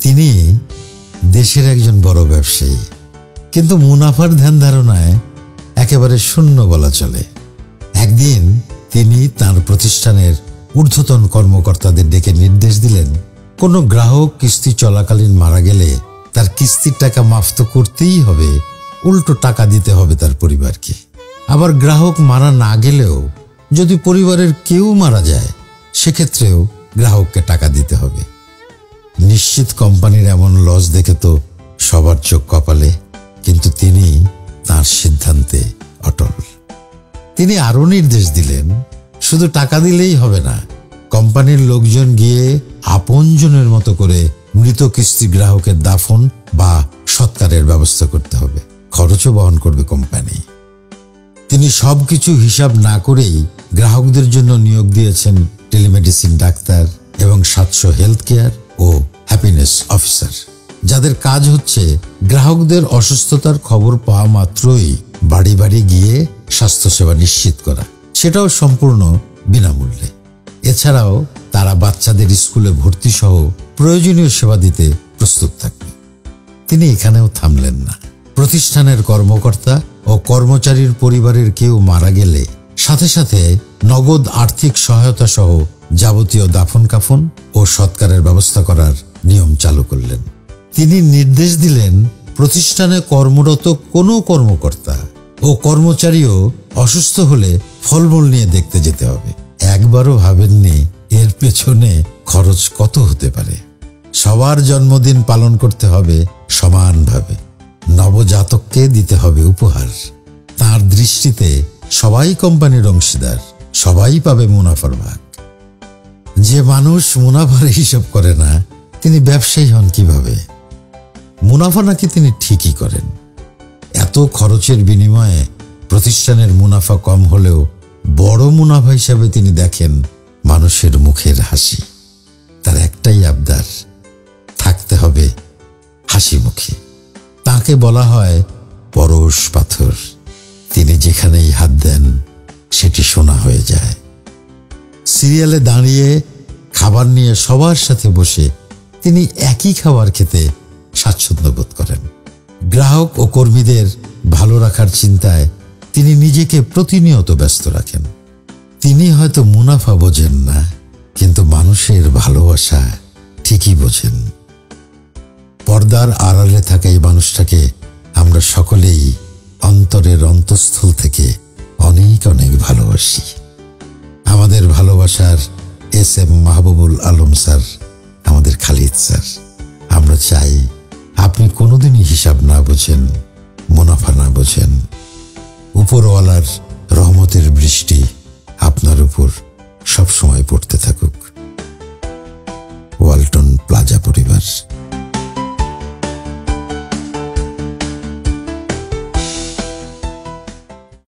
তিনি দেশের একজন বড় ব্যবসায়ী, কিন্তু মুনাফার ধ্যান ধারণায় একেবারে শূন্য বলা চলে। একদিন তিনি তার প্রতিষ্ঠানের ঊর্ধ্বতন কর্মকর্তাদের ডেকে নির্দেশ দিলেন, কোনো গ্রাহক কিস্তি চলাকালীন মারা গেলে তার কিস্তির টাকা মাফ তো করতেই হবে, উল্টো টাকা দিতে হবে তার পরিবারকে। আবার গ্রাহক মারা না গেলেও যদি পরিবারের কেউ মারা যায়, সেক্ষেত্রেও গ্রাহককে টাকা দিতে হবে। নিশ্চিত কোম্পানির এমন লস দেখে তো সবার চোখ কপালে, কিন্তু তিনি তার সিদ্ধান্তে অটল। তিনি আরো নির্দেশ দিলেন, শুধু টাকা দিলেই হবে না, কোম্পানির লোকজন গিয়ে আপনজনের মতো করে মৃত কিস্তি গ্রাহকের দাফন বা সৎকারের ব্যবস্থা করতে হবে। খরচও বহন করবে কোম্পানি। তিনি সবকিছু হিসাব না করেই গ্রাহকদের জন্য নিয়োগ দিয়েছেন টেলিমেডিসিন ডাক্তার এবং 700 হেলথ কেয়ার ও হ্যাপিনেস অফিসার, যাদের কাজ হচ্ছে গ্রাহকদের অসুস্থতার খবর পাওয়া মাত্রই বাড়ি বাড়ি গিয়ে স্বাস্থ্যসেবা নিশ্চিত করা, সেটাও সম্পূর্ণ বিনামূল্যে। এছাড়াও তারা বাচ্চাদের স্কুলে ভর্তি সহ প্রয়োজনীয় সেবা দিতে প্রস্তুত থাকবে। তিনি এখানেও থামলেন না। প্রতিষ্ঠানের কর্মকর্তা ও কর্মচারীর পরিবারের কেউ মারা গেলে সাথে সাথে নগদ আর্থিক সহায়তা সহ যাবতীয় দাফন কাফন ও সৎকারের ব্যবস্থা করার নিয়ম চালু করলেন। তিনি নির্দেশ দিলেন, প্রতিষ্ঠানে কর্মরত কোনো কর্মকর্তা ও কর্মচারীও অসুস্থ হলে ফলমূল নিয়ে দেখতে যেতে হবে। একবারও ভাবেননি এর পেছনে খরচ কত হতে পারে। সবার জন্মদিন পালন করতে হবে সমানভাবে, নবজাতককে দিতে হবে উপহার। তার দৃষ্টিতে সবাই কোম্পানির অংশীদার, সবাই পাবে মুনাফার ভাগ। যে মানুষ মুনাফার হিসাব করে না, তিনি ব্যবসায়ী হন কিভাবে? মুনাফা নাকি তিনি ঠিকই করেন। এত খরচের বিনিময়ে প্রতিষ্ঠানের মুনাফা কম হলেও বড় মুনাফা হিসাবে তিনি দেখেন মানুষের মুখের হাসি। তার একটাই আবদার, থাকতে হবে হাসি মুখে। তাকে বলা হয় পরশ পাথর। তিনি যেখানেই হাত দেন সেটি সোনা হয়ে যায়। সিরিয়ালে দাঁড়িয়ে খাবার নিয়ে সবার সাথে বসে তিনি একই খাবার খেতে স্বাচ্ছন্দ্য বোধ করেন। গ্রাহক ও কর্মীদের ভালো রাখার চিন্তায় তিনি নিজেকে প্রতিনিয়ত ব্যস্ত রাখেন। তিনি হয়তো মুনাফা বোঝেন না, কিন্তু মানুষের ভালোবাসা ঠিকই বোঝেন। পর্দার আড়ালে থাকা এই মানুষটাকে আমরা সকলেই অন্তরের অন্তঃস্থল থেকে অনেক অনেক ভালোবাসি। আমাদের ভালোবাসার SM মাহবুবুল আলম স্যার, আমাদের খালিদ স্যার। আমরা চাই আপনি কোনোদিনই হিসাব না বোঝেন, মুনাফা না বোঝেন। উপরওয়ালার রহমতের বৃষ্টি আপনার উপর সবসময় পড়তে